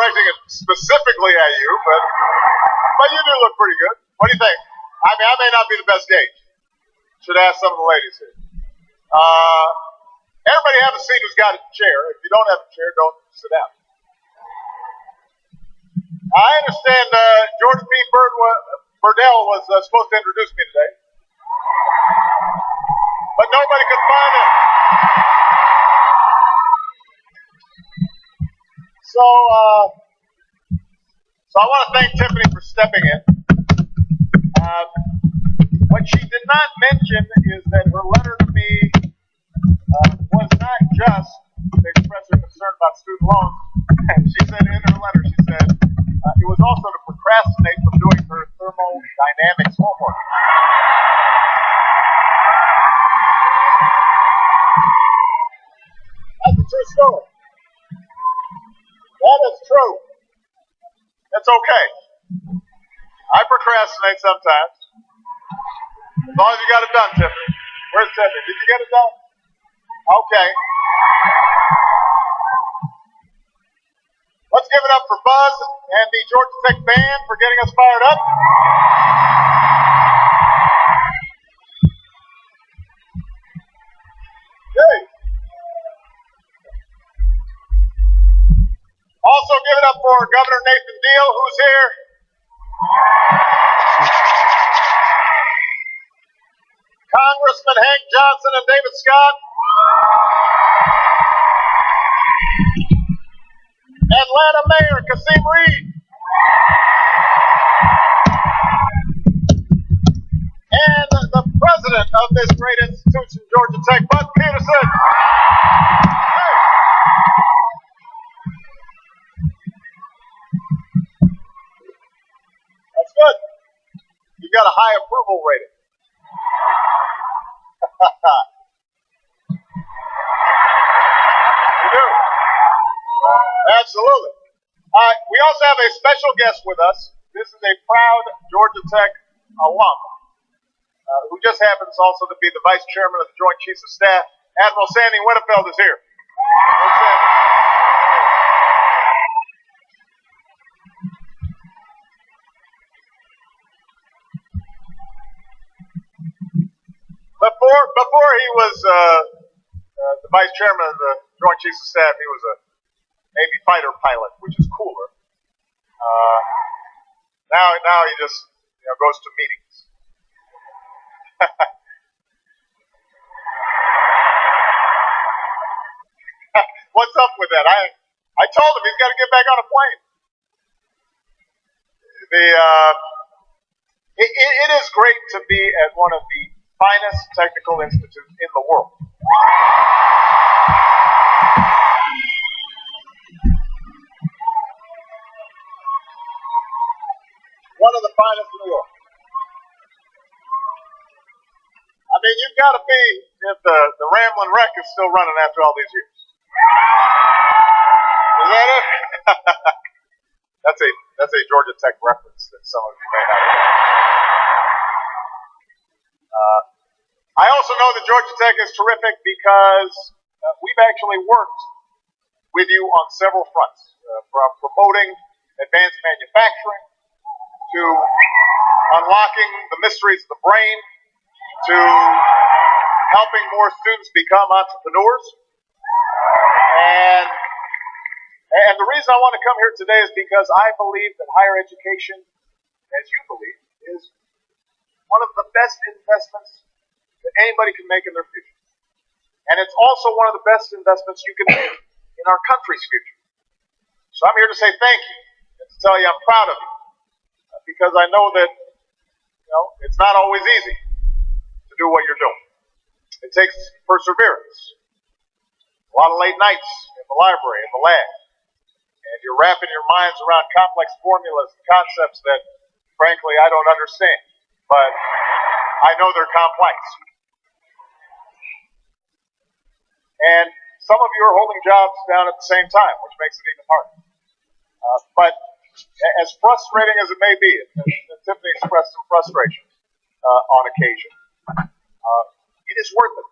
directing it specifically at you, but you do look pretty good. What do you think? I mean, I may not be the best gauge. Should ask some of the ladies here. Everybody have a seat who's got a chair. If you don't have a chair, don't sit down. I understand George P. Burdell was supposed to introduce me today, but nobody could find him. So I want to thank Tiffany for stepping in. What she did not mention is that her letter to me was not just to express her concern about student loans. She said in her letter, she said, it was also to procrastinate from doing her thermodynamics homework. That's a true story. That is true. That's okay. I procrastinate sometimes. As long as you got it done, Tiffany. Where's Tiffany? Did you get it done? Okay. Let's give it up for Buzz and the Georgia Tech band for getting us fired up. Yay. Also give it up for Governor Nathan Deal, who's here. Congressman Hank Johnson and David Scott. Atlanta Mayor Kasim Reed. And the president of this great institution, Georgia Tech, Bud Peterson. Hey. That's good. You've got a high approval rating. You do. Absolutely. We also have a special guest with us. This is a proud Georgia Tech alum who just happens also to be the vice chairman of the Joint Chiefs of Staff. Admiral Sandy Winnefeld is here. Before he was the vice chairman of the Joint Chiefs of Staff, he was a Navy fighter pilot, which is cooler. Now he just goes to meetings. What's up with that? I told him he's got to get back on a plane. It is great to be at one of the finest technical institutes in the world. One of the finest in the world. I mean, you've got to be if the Ramblin' Wreck is still running after all these years. Is that it? That's a Georgia Tech reference that some of you may not know. I also know that Georgia Tech is terrific because we've actually worked with you on several fronts, from promoting advanced manufacturing to unlocking the mysteries of the brain to helping more students become entrepreneurs. And the reason I want to come here today is because I believe that higher education, as you believe, is one of the best investments that anybody can make in their future. And it's also one of the best investments you can make in our country's future. So I'm here to say thank you and to tell you I'm proud of you because I know that it's not always easy to do what you're doing. It takes perseverance. A lot of late nights in the library, in the lab. And you're wrapping your minds around complex formulas and concepts that, frankly, I don't understand. But I know they're complex. And some of you are holding jobs down at the same time, which makes it even harder. But as frustrating as it may be, and Tiffany expressed some frustration on occasion, it is worth it.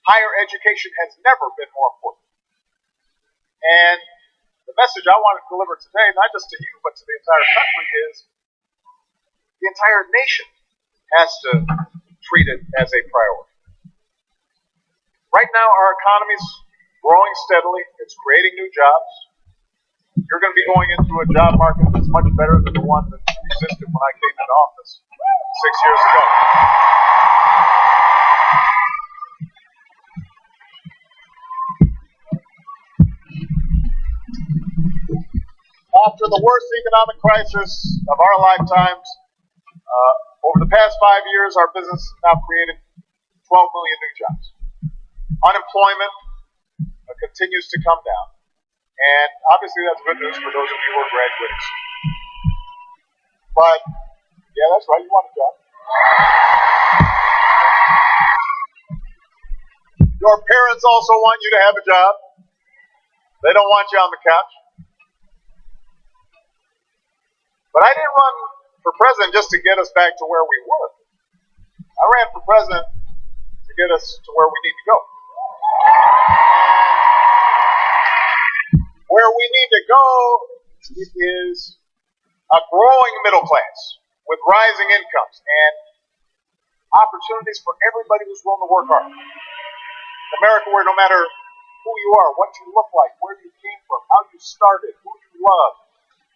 Higher education has never been more important. And The message I want to deliver today, not just to you, but to the entire country, is the entire nation has to treat it as a priority. Right now, our economy is growing steadily. It's creating new jobs. You're going to be going into a job market that's much better than the one that existed when I came into office 6 years ago. After the worst economic crisis of our lifetimes, over the past 5 years, our business has now created 12 million new jobs. Unemployment continues to come down. And obviously that's good news for those of you who are graduating soon. But, yeah, that's right, you want a job. Your parents also want you to have a job. They don't want you on the couch. But I didn't run for president just to get us back to where we were. I ran for president to get us to where we need to go. Where we need to go is a growing middle class with rising incomes and opportunities for everybody who's willing to work hard. America, where no matter who you are, what you look like, where you came from, how you started, who you love,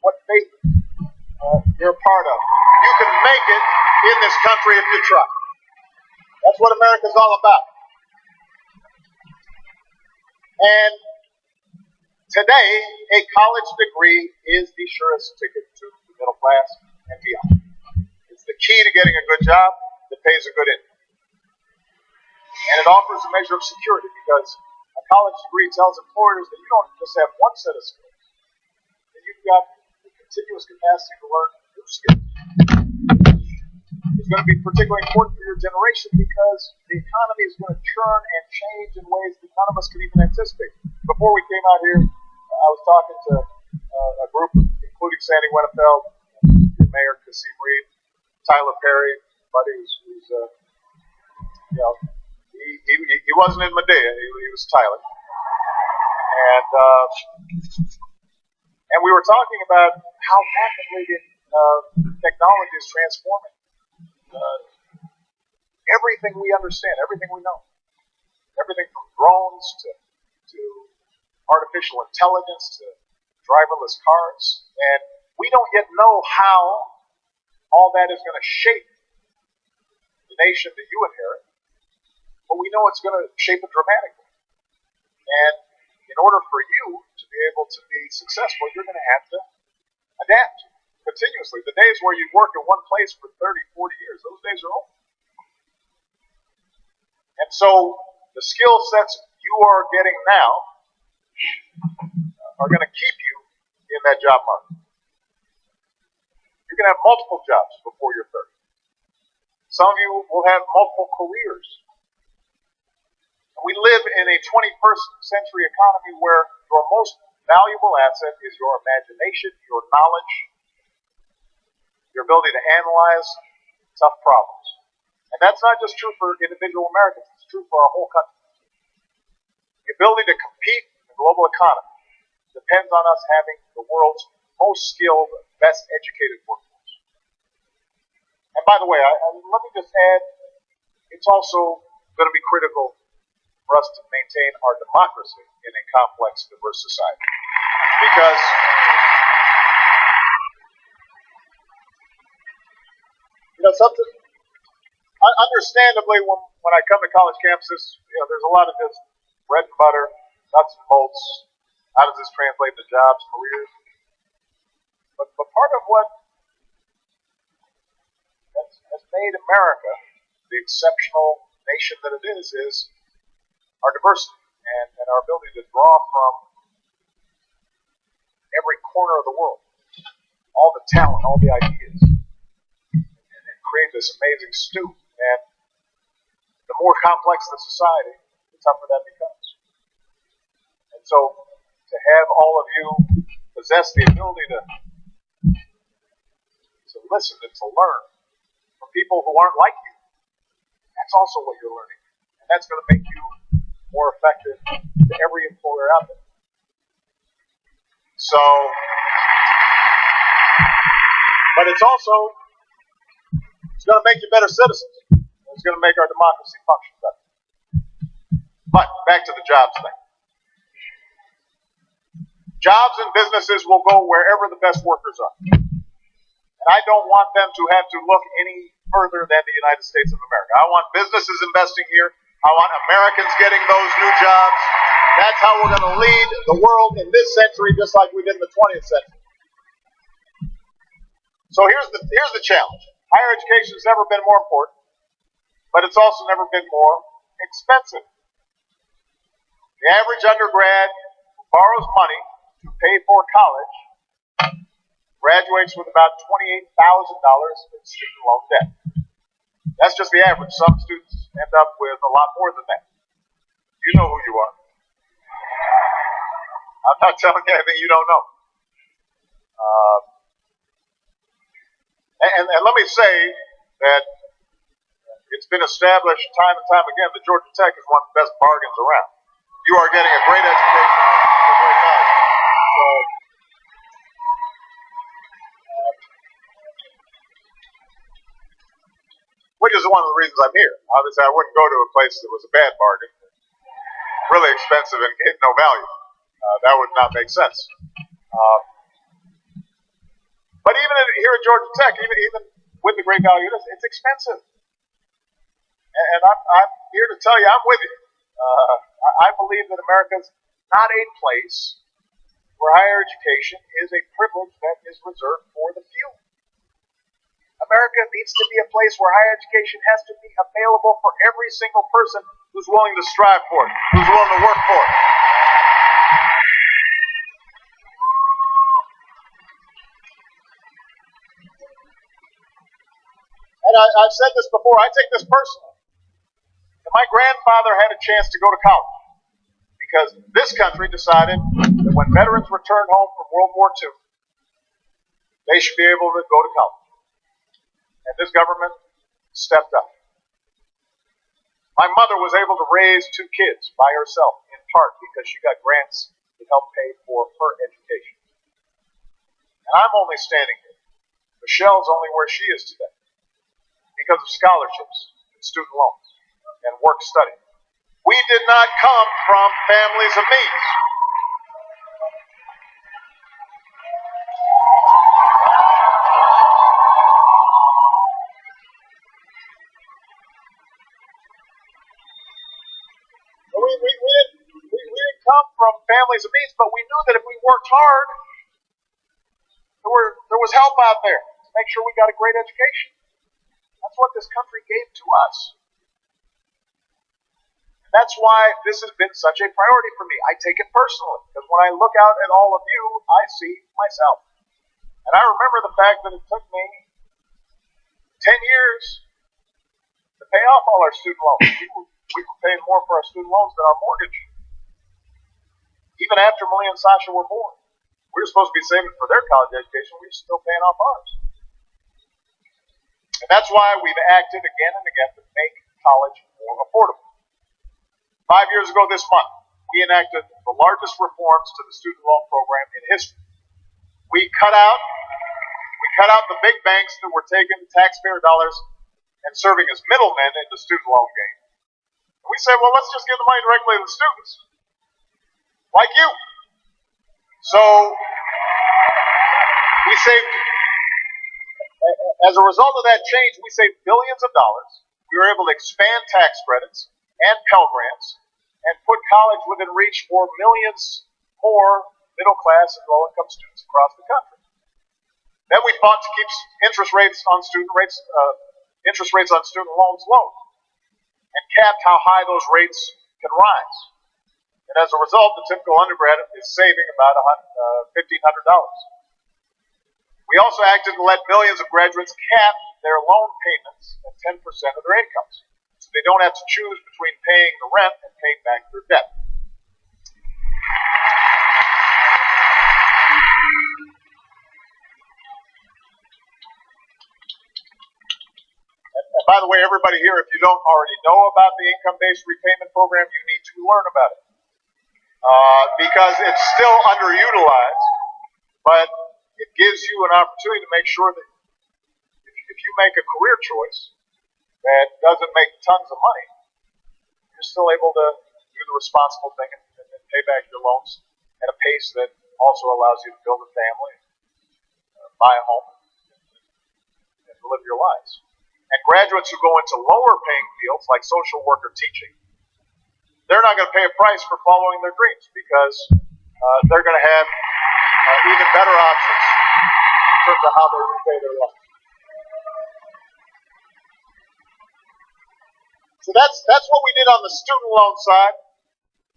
what faith you're a part of, you can make it in this country if you try. That's what America's all about. And today, a college degree is the surest ticket to the middle class and beyond. It's the key to getting a good job that pays a good income. And it offers a measure of security because a college degree tells employers that you don't just have one set of skills, that you've got the continuous capacity to learn new skills. It's going to be particularly important for your generation because the economy is going to churn and change in ways that none of us can even anticipate. Before we came out here, I was talking to a group, including Sandy Winnefeld, Mayor Kasim Reed, Tyler Perry, buddy who's he wasn't in Medea, he was Tyler, and we were talking about how rapidly technology is transforming everything we understand, everything we know, everything from drones to artificial intelligence to driverless cars, and we don't yet know how all that is going to shape the nation that you inherit, but we know it's going to shape it dramatically. And in order for you to be able to be successful, you're going to have to adapt continuously. The days where you work in one place for 30, 40 years, those days are over. And so the skill sets you are getting now are going to keep you in that job market. You're going to have multiple jobs before you're 30. Some of you will have multiple careers. And we live in a 21st century economy where your most valuable asset is your imagination, your knowledge, your ability to analyze tough problems. And that's not just true for individual Americans, it's true for our whole country. The ability to compete in the global economy depends on us having the world's most skilled, best educated workforce. And by the way, let me just add, it's also going to be critical for us to maintain our democracy in a complex, diverse society. Because something, understandably, when I come to college campuses, there's a lot of just bread and butter, nuts and bolts. How does this translate to jobs, careers? But part of what has made America the exceptional nation that it is our diversity and our ability to draw from every corner of the world, all the talent, all the ideas, and create this amazing stew. And the more complex the society, the tougher that becomes. And so to have all of you possess the ability to listen and to learn from people who aren't like you, that's also what you're learning. And that's going to make you more effective to every employer out there. So, but it's going to make you better citizens. It's going to make our democracy function better. But back to the jobs thing. Jobs and businesses will go wherever the best workers are. And I don't want them to have to look any further than the United States of America. I want businesses investing here. I want Americans getting those new jobs. That's how we're going to lead the world in this century, just like we did in the 20th century. So here's the challenge. Higher education has never been more important, but it's also never been more expensive. The average undergrad who borrows money to pay for college graduates with about $28,000 in student loan debt. That's just the average. Some students end up with a lot more than that. You know who you are. I'm not telling you anything you don't know. And let me say that it's been established time and time again that Georgia Tech is one of the best bargains around. You are getting a great education for great value. So, which is one of the reasons I'm here. Obviously, I wouldn't go to a place that was a bad bargain, really expensive and gave no value. That would not make sense. But even here at Georgia Tech, even with the great value, it's expensive. And I'm here to tell you, I'm with you. I believe that America is not a place where higher education is a privilege that is reserved for the few. America needs to be a place where higher education has to be available for every single person who's willing to strive for it, who's willing to work for it. And I've said this before, I take this personally. And my grandfather had a chance to go to college because this country decided that when veterans returned home from World War II, they should be able to go to college. And this government stepped up. My mother was able to raise 2 kids by herself, in part because she got grants to help pay for her education. And I'm only standing here. Michelle's only where she is today because of scholarships and student loans and work study. We did not come from families of means. We didn't come from families of means, but we knew that if we worked hard, there was help out there to make sure we got a great education. That's what this country gave to us. And that's why this has been such a priority for me. I take it personally, because when I look out at all of you, I see myself. And I remember the fact that it took me 10 years to pay off all our student loans. We were paying more for our student loans than our mortgage. Even after Malia and Sasha were born. We were supposed to be saving for their college education. We were still paying off ours. And that's why we've acted again and again to make college more affordable. 5 years ago this month, we enacted the largest reforms to the student loan program in history. We cut out the big banks that were taking taxpayer dollars and serving as middlemen in the student loan game. And we said, well, let's just give the money directly to the students. Like you. So, we saved, as a result of that change, we saved billions of dollars. We were able to expand tax credits and Pell Grants and put college within reach for millions more middle class and low income students across the country. Then we fought to keep interest rates on student loans low and capped how high those rates can rise. And as a result, the typical undergrad is saving about $1,500. We also acted to let millions of graduates cap their loan payments at 10% of their incomes, so they don't have to choose between paying the rent and paying back their debt. And by the way, everybody here, if you don't already know about the income-based repayment program, you need to learn about it. Because it's still underutilized. but it gives you an opportunity to make sure that if you make a career choice that doesn't make tons of money, you're still able to do the responsible thing and pay back your loans at a pace that also allows you to build a family, buy a home, and live your lives. And graduates who go into lower paying fields like social work or teaching, they're not going to pay a price for following their dreams because they're going to have even better options in terms of how they repay their loans. So that's what we did on the student loan side.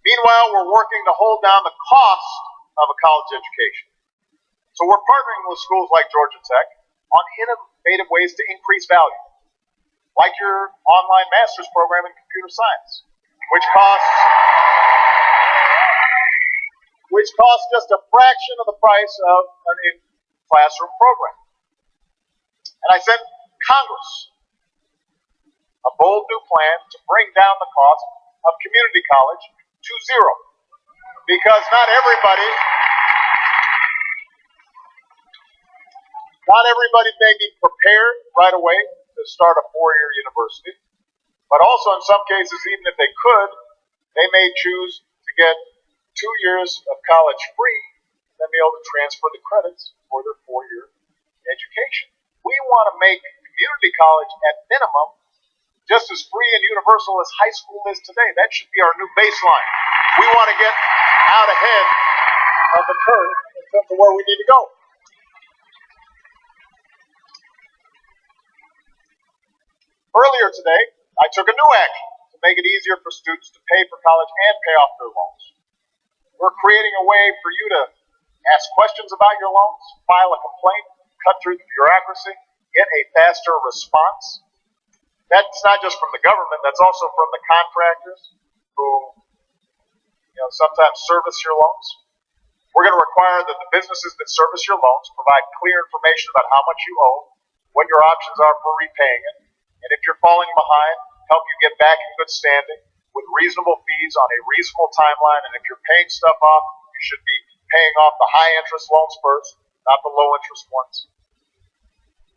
Meanwhile, we're working to hold down the cost of a college education. So we're partnering with schools like Georgia Tech on innovative ways to increase value, like your online master's program in computer science, which costs just a fraction of the price of an in-classroom program. And I sent Congress a bold new plan to bring down the cost of community college to zero. Because not everybody may be prepared right away to start a four-year university. But also in some cases, even if they could, they may choose to get 2 years of college free and then be able to transfer the credits for their four-year education. We want to make community college at minimum just as free and universal as high school is today. That should be our new baseline. We want to get out ahead of the curve in terms of where we need to go. Earlier today, I took a new action to make it easier for students to pay for college and pay off their loans. We're creating a way for you to ask questions about your loans, file a complaint, cut through the bureaucracy, get a faster response. That's not just from the government, that's also from the contractors who sometimes service your loans. We're going to require that the businesses that service your loans provide clear information about how much you owe, what your options are for repaying it, and if you're falling behind, help you get back in good standing with reasonable fees on a reasonable timeline. And if you're paying stuff off, you should be paying off the high interest loans first, not the low interest ones.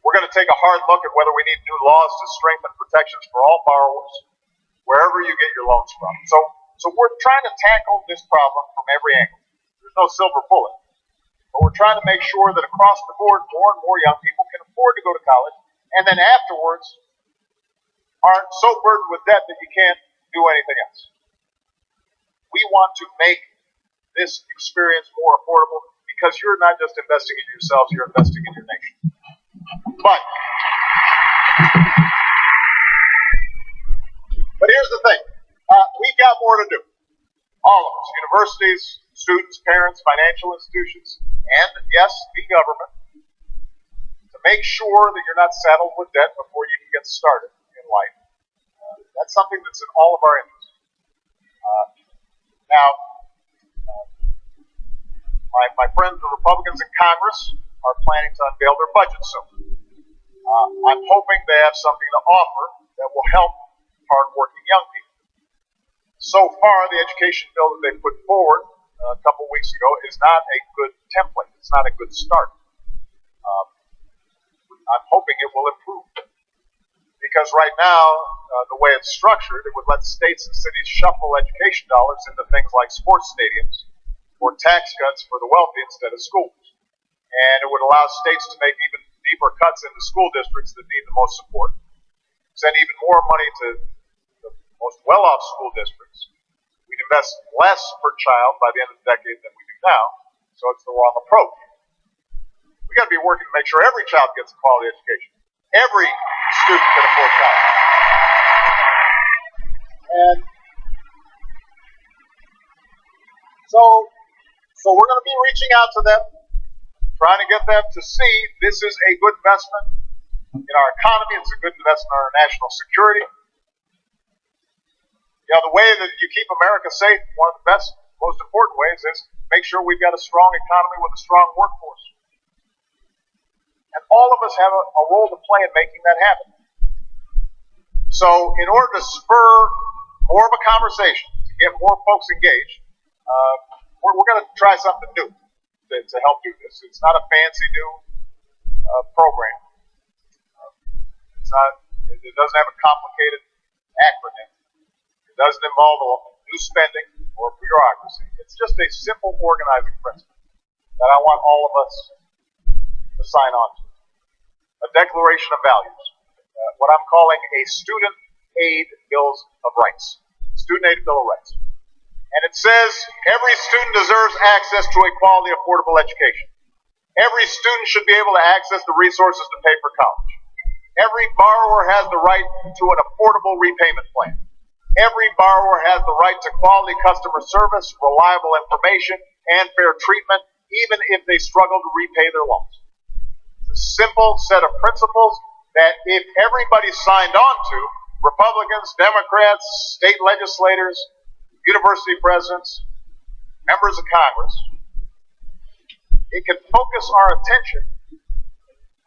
We're going to take a hard look at whether we need new laws to strengthen protections for all borrowers, wherever you get your loans from. So we're trying to tackle this problem from every angle. There's no silver bullet. But we're trying to make sure that across the board, more and more young people can afford to go to college, and then afterwards aren't so burdened with debt that you can't do anything else. We want to make this experience more affordable because you're not just investing in yourselves, you're investing in your nation. But here's the thing. We've got more to do. All of us, universities, students, parents, financial institutions, and yes, the government, to make sure that you're not saddled with debt before you can get started in life. That's something that's in all of our interests. My friends, the Republicans in Congress, are planning to unveil their budget soon. I'm hoping they have something to offer that will help hardworking young people. So far, the education bill that they put forward a couple weeks ago is not a good template. It's not a good start. I'm hoping it will improve. Because right now, the way it's structured, it would let states and cities shuffle education dollars into things like sports stadiums or tax cuts for the wealthy instead of schools. And it would allow states to make even deeper cuts into school districts that need the most support, send even more money to the most well-off school districts. We'd invest less per child by the end of the decade than we do now, so it's the wrong approach. We got to be working to make sure every child gets a quality education. Every student can afford college. And so we're going to be reaching out to them, trying to get them to see this is a good investment in our economy. It's a good investment in our national security. The way that you keep America safe, one of the best, most important ways is make sure we've got a strong economy with a strong workforce. And all of us have a role to play in making that happen. So in order to spur more of a conversation, to get more folks engaged, we're going to try something new to to help do this. It's not a fancy new program. It doesn't have a complicated acronym. It doesn't involve new spending or bureaucracy. It's just a simple organizing principle that I want all of us to sign on to. A declaration of values. What I'm calling a student aid bill of rights. Student aid bill of rights. And it says every student deserves access to a quality, affordable education. Every student should be able to access the resources to pay for college. Every borrower has the right to an affordable repayment plan. Every borrower has the right to quality customer service, reliable information, and fair treatment, even if they struggle to repay their loans. It's a simple set of principles that if everybody signed on to, Republicans, Democrats, state legislators, university presidents, members of Congress, it can focus our attention,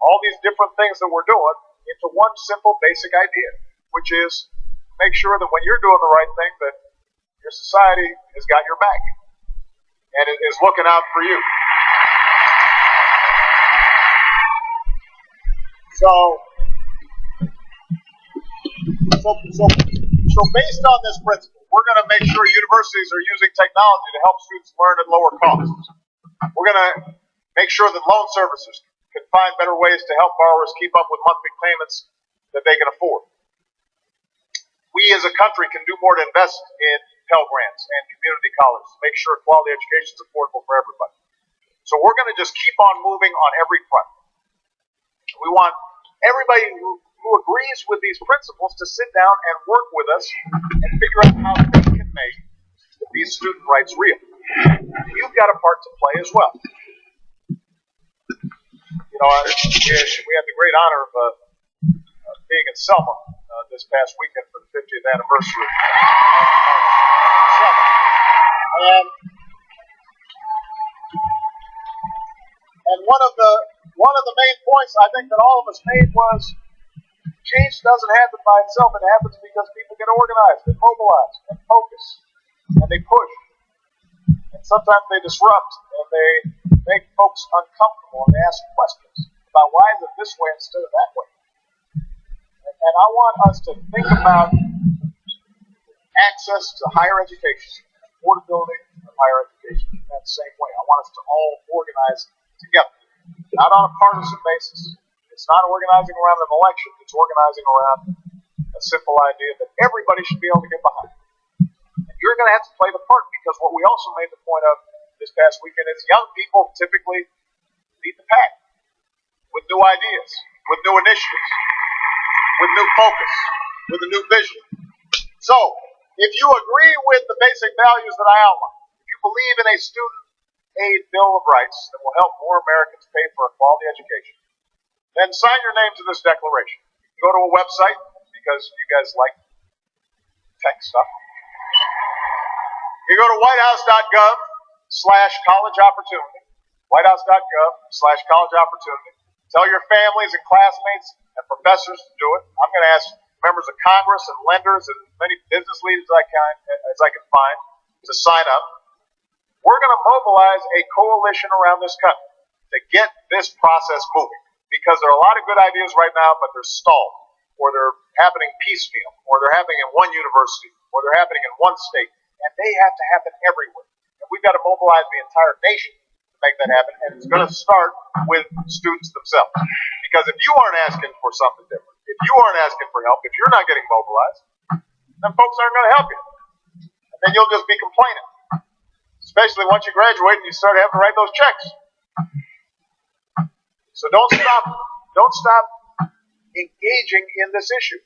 all these different things that we're doing, into one simple basic idea, which is make sure that when you're doing the right thing, that your society has got your back and it is looking out for you. So based on this principle, we're going to make sure universities are using technology to help students learn at lower costs. We're going to make sure that loan servicers can find better ways to help borrowers keep up with monthly payments that they can afford. We as a country can do more to invest in Pell Grants and community colleges to make sure quality education is affordable for everybody. So we're going to just keep on moving on every front. We want everybody who agrees with these principles to sit down and work with us and figure out how they can make these student rights real. You've got a part to play as well. You know, we had the great honor of being in Selma this past weekend for the 50th anniversary of Selma. And one of the main points I think that all of us made was change doesn't happen by itself. It happens because people get organized and mobilized and focus and they push. And sometimes they disrupt and they make folks uncomfortable and they ask questions about why is it this way instead of that way. And I want us to think about access to higher education, affordability of higher education in that same way. I want us to all organize together, not on a partisan basis. It's not organizing around an election. It's organizing around a simple idea that everybody should be able to get behind. And you're going to have to play the part because what we also made the point of this past weekend is young people typically lead the pack with new ideas, with new initiatives, with new focus, with a new vision. So, if you agree with the basic values that I outlined, if you believe in a student aid bill of rights that will help more Americans pay for a quality education, then sign your name to this declaration. You can go to a website, because you guys like tech stuff. You go to whitehouse.gov/college opportunity, whitehouse.gov/college opportunity. Tell your families and classmates and professors to do it. I'm going to ask members of Congress and lenders and as many business leaders as I can find to sign up. We're going to mobilize a coalition around this country to get this process moving because there are a lot of good ideas right now, but they're stalled, or they're happening piecemeal, or they're happening in one university, or they're happening in one state, and they have to happen everywhere. And we've got to mobilize the entire nation to make that happen, and it's going to start with students themselves. Because if you aren't asking for something different, if you aren't asking for help, if you're not getting mobilized, then folks aren't going to help you. And then you'll just be complaining. Especially once you graduate and you start having to write those checks. So don't stop engaging in this issue,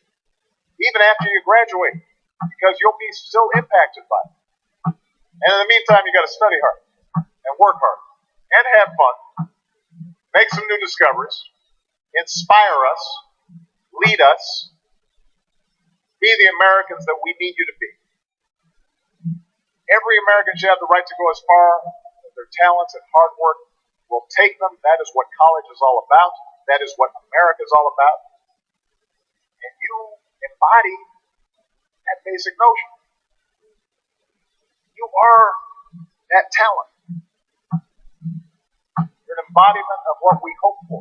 even after you graduate, because you'll be still impacted by it. And in the meantime, you got to study hard and work hard and have fun, make some new discoveries, inspire us, lead us, be the Americans that we need you to be. Every American should have the right to go as far as their talents and hard work will take them. That is what college is all about. That is what America is all about. And you embody that basic notion. You are that talent. You're an embodiment of what we hope for.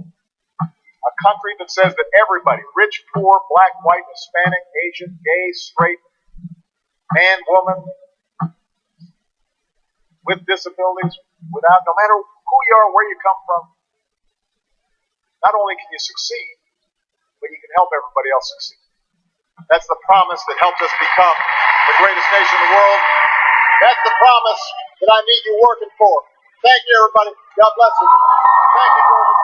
A country that says that everybody, rich, poor, black, white, Hispanic, Asian, gay, straight, man, woman, with disabilities, without, no matter who you are, where you come from, not only can you succeed, but you can help everybody else succeed. That's the promise that helped us become the greatest nation in the world. That's the promise that I need you working for. Thank you, everybody. God bless you. Thank you, Georgia.